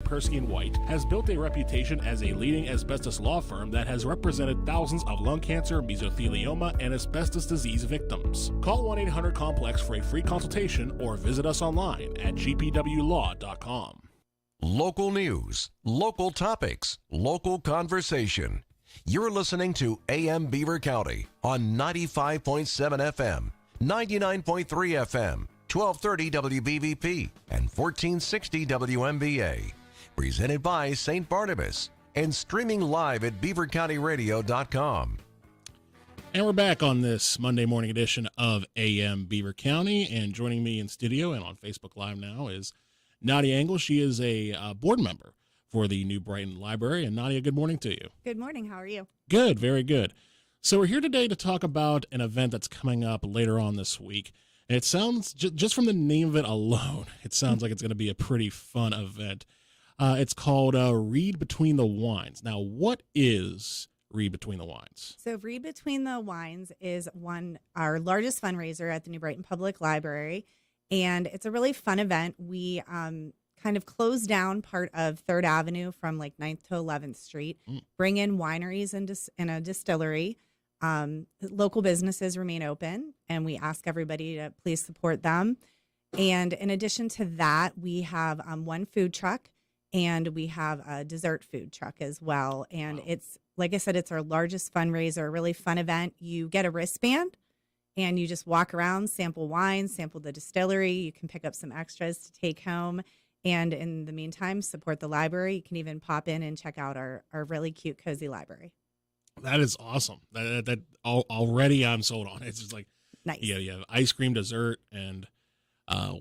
Persky & White has built a reputation as a leading asbestos law firm that has represented thousands of lung cancer, mesothelioma, and asbestos disease victims. Call 1-800-COMPLEX for a free consultation or visit us online at gpwlaw.com. Local news, local topics, local conversation. You're listening to AM Beaver County on 95.7 FM, 99.3 FM, 1230 WBVP, and 1460 WMBA. Presented by St. Barnabas and streaming live at beavercountyradio.com. And we're back on this Monday morning edition of AM Beaver County. And joining me in studio and on Facebook Live now is Nadia Engel. She is a board member for the New Brighton Library. And Nadia, good morning to you. Good morning. How are you? Good, very good. So we're here today to talk about an event that's coming up later on this week. And it sounds, just from the name of it alone, it sounds like it's going to be a pretty fun event. It's called Read Between the Wines. Now, what is Read Between the Wines? So Read Between the Wines is our largest fundraiser at the New Brighton Public Library. And it's a really fun event. We kind of close down part of 3rd Avenue from like 9th to 11th Street, bring in wineries and a distillery. Local businesses remain open, and we ask everybody to please support them. And in addition to that, we have one food truck, and we have a dessert food truck as well. And It's, like I said, it's our largest fundraiser, a really fun event. You get a wristband, and you just walk around, sample wine, sample the distillery. You can pick up some extras to take home. And in the meantime, support the library. You can even pop in and check out our really cute, cozy library. That is awesome. That already I'm sold on. It's just like, nice. Yeah, you have ice cream, dessert, and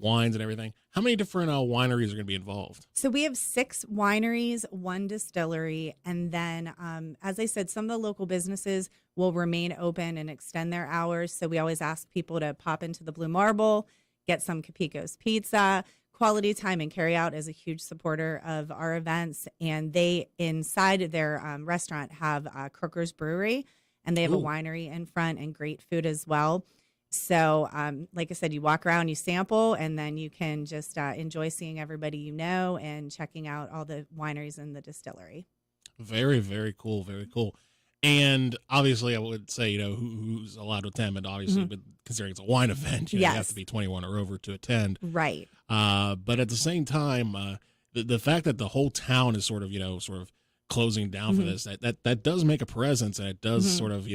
wines and everything. How many different wineries are going to be involved? So we have 6 wineries, 1 distillery, and then, as I said, some of the local businesses will remain open and extend their hours. So we always ask people to pop into the Blue Marble, get some Capico's pizza. Quality Time and Carryout is a huge supporter of our events, and they, inside their restaurant, have Crooker's Brewery, and they have a winery in front and great food as well. So, like I said, you walk around, you sample, and then you can just enjoy seeing everybody you know and checking out all the wineries in the distillery. Very, very cool, very cool. And obviously, I would say, who's allowed to attend, but obviously, but considering it's a wine event, you have to be 21 or over to attend. Right. But at the same time, the fact that the whole town is sort of closing down for this, that does make a presence, and it does sort of,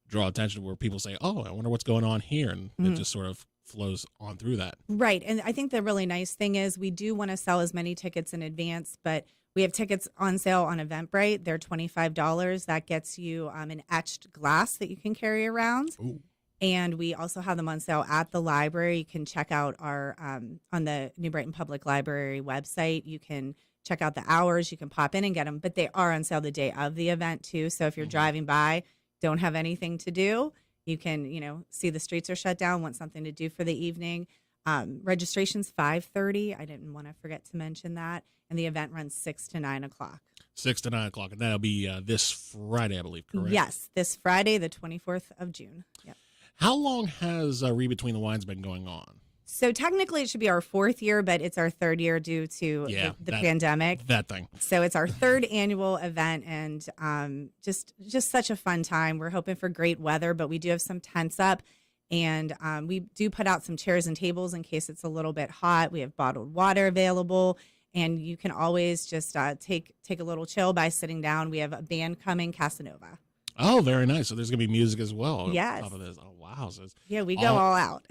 draw attention where people say, oh, I wonder what's going on here. And it just sort of flows on through that. Right. And I think the really nice thing is we do want to sell as many tickets in advance, but we have tickets on sale on Eventbrite. They're $25. That gets you an etched glass that you can carry around. Ooh. And we also have them on sale at the library. You can check out our on the New Brighton Public Library website. You can check out the hours. You can pop in and get them, but they are on sale the day of the event too. So if you're driving by, don't have anything to do, you can, see the streets are shut down, want something to do for the evening. Registration's 5:30. I didn't want to forget to mention that. And the event runs 6 to 9 o'clock. 6 to 9 o'clock. And that'll be this Friday, I believe, correct? Yes, this Friday, the 24th of June. Yep. How long has Read Between the Wines been going on? So technically it should be our 4th year, but it's our 3rd year due to the pandemic. That thing. So it's our 3rd annual event, and just such a fun time. We're hoping for great weather, but we do have some tents up, and we do put out some chairs and tables in case it's a little bit hot. We have bottled water available, and you can always just take a little chill by sitting down. We have a band coming, Casanova. Oh, very nice. So there's going to be music as well. Yes. On top of this. Oh, wow. So we go all out.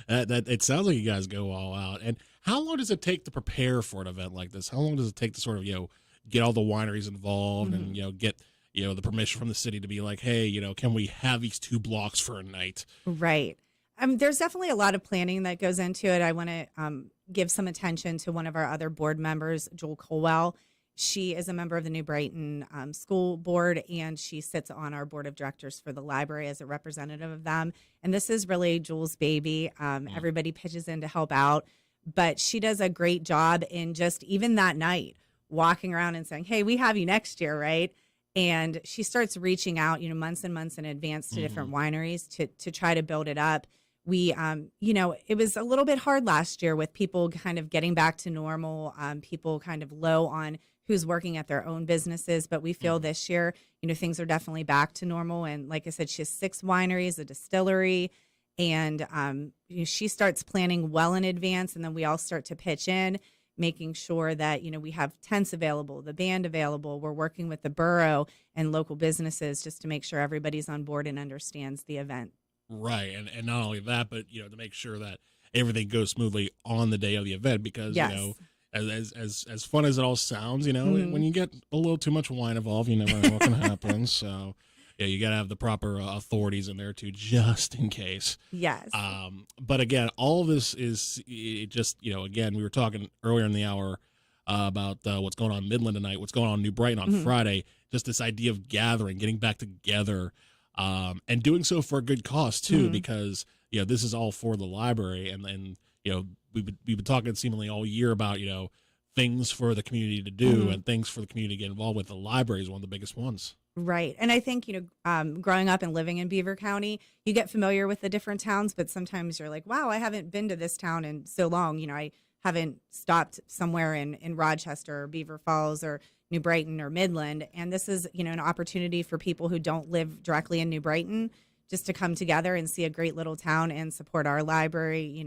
It sounds like you guys go all out. And how long does it take to prepare for an event like this? How long does it take to sort of, get all the wineries involved and, get, the permission from the city to be like, hey, can we have these 2 blocks for a night? Right. There's definitely a lot of planning that goes into it. I want to give some attention to one of our other board members, Joel Colwell. She is a member of the New Brighton School Board, and she sits on our board of directors for the library as a representative of them. And this is really Joel's baby. Everybody pitches in to help out, but she does a great job in just even that night walking around and saying, hey, we have you next year, right? And she starts reaching out, months and months in advance to different wineries to try to build it up. we, it was a little bit hard last year with people kind of getting back to normal, people kind of low on who's working at their own businesses. But we feel this year, things are definitely back to normal. And like I said, she has 6 wineries, a distillery, and she starts planning well in advance. And then we all start to pitch in, making sure that, we have tents available, the band available. We're working with the borough and local businesses just to make sure everybody's on board and understands the event. Right. And not only that, but, to make sure that everything goes smoothly on the day of the event, because, Yes. As fun as it all sounds, when you get a little too much wine involved, you never know what can happen. So, yeah, you got to have the proper authorities in there too, just in case. Yes. But again, all of this is just, again, we were talking earlier in the hour about what's going on in Midland tonight, what's going on in New Brighton on Friday, just this idea of gathering, getting back together, and doing so for a good cause too, because, this is all for the library. And we've been talking seemingly all year about, things for the community to do and things for the community to get involved with. The library is one of the biggest ones. Right. And I think, growing up and living in Beaver County, you get familiar with the different towns, but sometimes you're like, wow, I haven't been to this town in so long. I haven't stopped somewhere in Rochester or Beaver Falls or New Brighton or Midland. And this is, an opportunity for people who don't live directly in New Brighton just to come together and see a great little town and support our library.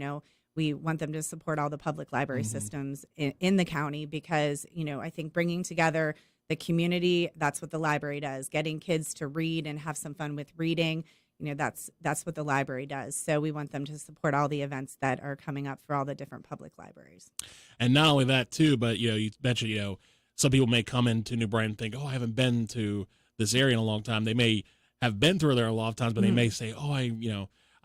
We want them to support all the public library systems in the county because, I think bringing together the community, that's what the library does. Getting kids to read and have some fun with reading, that's what the library does. So we want them to support all the events that are coming up for all the different public libraries. And not only that too, but, you mentioned, some people may come into New Brighton and think, oh, I haven't been to this area in a long time. They may have been through there a lot of times, but they may say, oh, I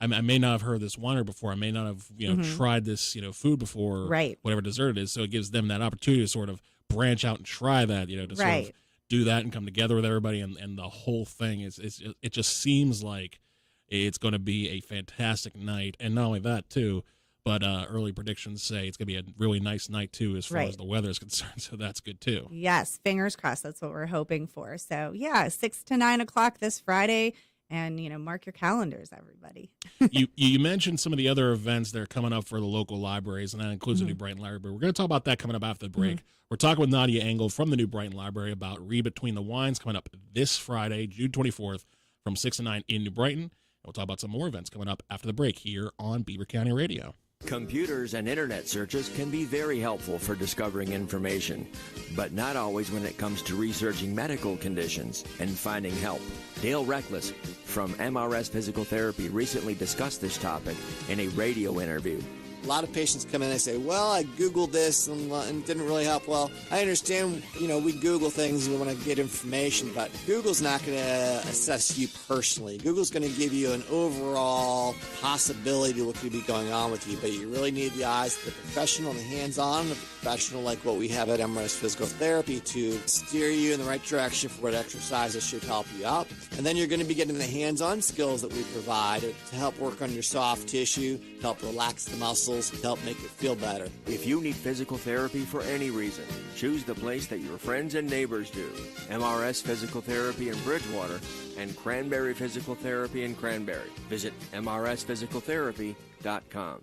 may not have heard of this winery before. I may not have, tried this, food before, right, whatever dessert it is. So it gives them that opportunity to sort of branch out and try that, to sort of do that and come together with everybody. And the whole thing it just seems like it's going to be a fantastic night. And not only that too, but early predictions say it's going to be a really nice night too, as far as the weather is concerned. So that's good too. Yes. Fingers crossed. That's what we're hoping for. So yeah, 6 to 9 o'clock this Friday. And, mark your calendars, everybody. You mentioned some of the other events that are coming up for the local libraries, and that includes the New Brighton Library. We're going to talk about that coming up after the break. We're talking with Nadia Engel from the New Brighton Library about Read Between the Wines coming up this Friday, June 24th from 6 to 9 in New Brighton. And we'll talk about some more events coming up after the break here on Beaver County Radio. Computers and internet searches can be very helpful for discovering information, but not always when it comes to researching medical conditions and finding help. Dale Reckless from MRS Physical Therapy recently discussed this topic in a radio interview. A lot of patients come in and they say, well, I Googled this and it didn't really help. Well, I understand, we Google things and we want to get information, but Google's not going to assess you personally. Google's going to give you an overall possibility of what could be going on with you, but you really need the eyes of the professional and the hands-on, the professional like what we have at MRS Physical Therapy to steer you in the right direction for what exercises should help you out. And then you're going to be getting the hands-on skills that we provide to help work on your soft tissue, to help relax the muscles, to help make it feel better. If you need physical therapy for any reason, choose the place that your friends and neighbors do. MRS Physical Therapy in Bridgewater and Cranberry Physical Therapy in Cranberry. Visit mrsphysicaltherapy.com.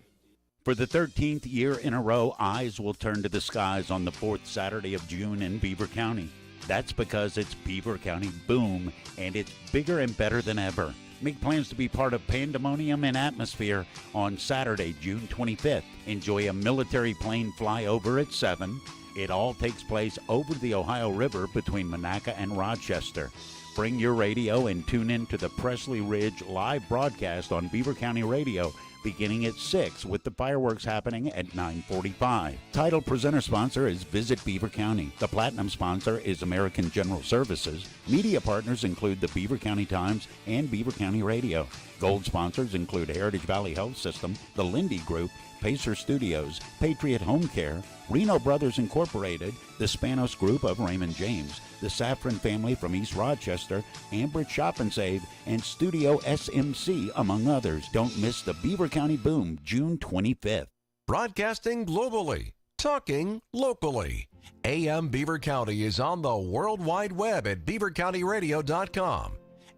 For the 13th year in a row, eyes will turn to the skies on the 4th Saturday of June in Beaver County. That's because it's Beaver County Boom, and it's bigger and better than ever. Make plans to be part of Pandemonium and Atmosphere on Saturday, June 25th. Enjoy a military plane flyover at 7. It all takes place over the Ohio River between Monaca and Rochester. Bring your radio and tune in to the Presley Ridge live broadcast on Beaver County Radio beginning at 6 with the fireworks happening at 9:45. Title presenter sponsor is Visit Beaver County. The platinum sponsor is American General Services. Media partners include the Beaver County Times and Beaver County Radio. Gold sponsors include Heritage Valley Health System, the Lindy Group, Pacer Studios, Patriot Home Care, Reno Brothers Incorporated, the Spanos Group of Raymond James, the Saffron family from East Rochester, Ambridge Shop and Save, and Studio SMC, among others. Don't miss the Beaver County Boom, June 25th. Broadcasting globally, talking locally. AM Beaver County is on the World Wide Web at beavercountyradio.com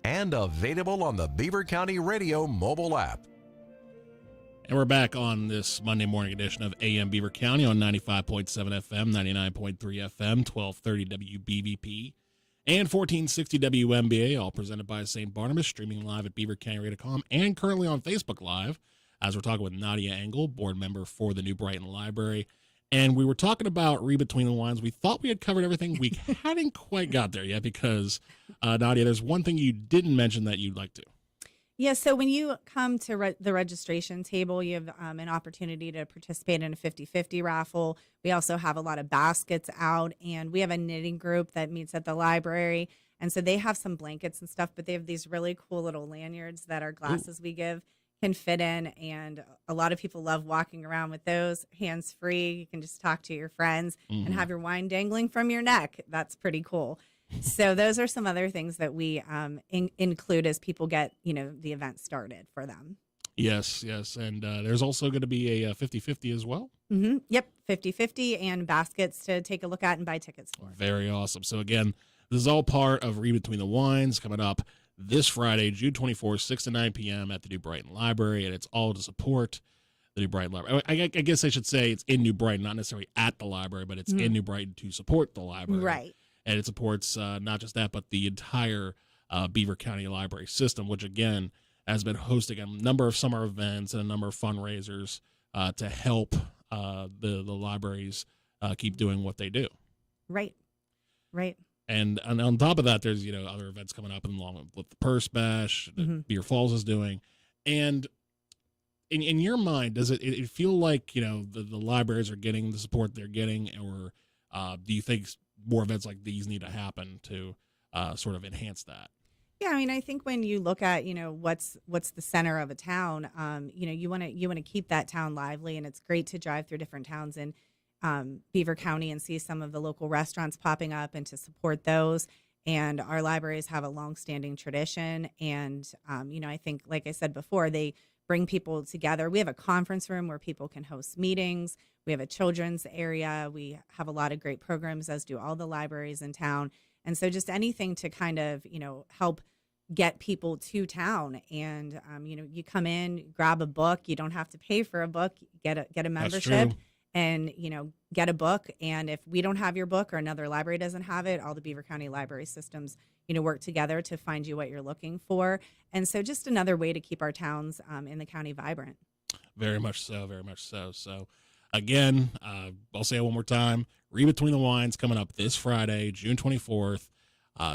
and available on the Beaver County Radio mobile app. And we're back on this Monday morning edition of AM Beaver County on 95.7 FM, 99.3 FM, 1230 WBVP, and 1460 WMBA, all presented by St. Barnabas, streaming live at beavercountyradio.com and currently on Facebook Live, as we're talking with Nadia Engel, board member for the New Brighton Library. And we were talking about Read Between the Lines. We thought we had covered everything. We hadn't quite got there yet because, Nadia, there's one thing you didn't mention that you'd like to. Yeah, so when you come to the registration table, you have an opportunity to participate in a 50-50 raffle. We also have a lot of baskets out, and we have a knitting group that meets at the library. And so they have some blankets and stuff, but they have these really cool little lanyards that our glasses we give can fit in. And a lot of people love walking around with those, hands-free. You can just talk to your friends and have your wine dangling from your neck. That's pretty cool. So those are some other things that we include as people get, the event started for them. Yes. And there's also going to be a 50-50 as well. Mm-hmm. Yep, 50-50 and baskets to take a look at and buy tickets for. Very awesome. So again, this is all part of Read Between the Wines coming up this Friday, June 24th, 6 to 9 p.m. at the New Brighton Library, and it's all to support the New Brighton Library. I guess I should say it's in New Brighton, not necessarily at the library, but it's in New Brighton to support the library. Right. And it supports not just that, but the entire Beaver County Library system, which, again, has been hosting a number of summer events and a number of fundraisers to help the libraries keep doing what they do. Right. And on top of that, there's, other events coming up along with the Purse Bash that Beer Falls is doing. And in your mind, does it feel like, the libraries are getting the support they're getting, or do you think more events like these need to happen to sort of enhance that? Yeah, I think when you look at, what's the center of a town, you want to keep that town lively, and it's great to drive through different towns in Beaver County and see some of the local restaurants popping up and to support those. And our libraries have a longstanding tradition, and I think, like I said before, they bring people together. We have a conference room where people can host meetings. We have a children's area. We have a lot of great programs, as do all the libraries in town. And so just anything to kind of, help get people to town. And, you come in, grab a book. You don't have to pay for a book. Get a membership and, get a book. And if we don't have your book or another library doesn't have it, all the Beaver County library systems, work together to find you what you're looking for. And so just another way to keep our towns in the county vibrant. Very much so. So, again, I'll say it one more time. Read Between the Wines coming up this Friday, June 24th,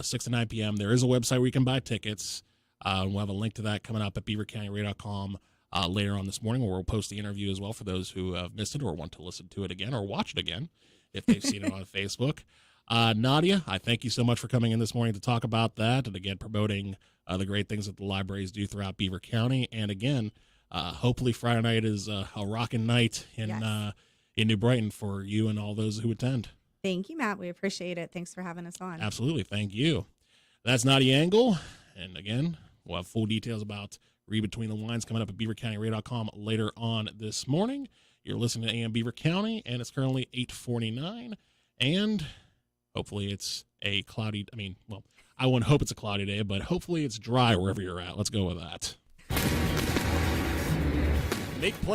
6 to 9 p.m. There is a website where you can buy tickets. We'll have a link to that coming up at beavercountyradio.com later on this morning, where we'll post the interview as well for those who have missed it or want to listen to it again or watch it again if they've seen it on Facebook. Nadia, I thank you so much for coming in this morning to talk about that and, again, promoting the great things that the libraries do throughout Beaver County. And, again, hopefully Friday night is a rocking night in New Brighton for you and all those who attend. Thank you, Matt. We appreciate it. Thanks for having us on. Absolutely. Thank you. That's Nadia Engel. And, again, we'll have full details about Read Between the Lines coming up at beavercountyradio.com later on this morning. You're listening to AM Beaver County, and it's currently 8:49. And hopefully it's a cloudy, I wouldn't hope it's a cloudy day, but hopefully it's dry wherever you're at. Let's go with that. Make plans.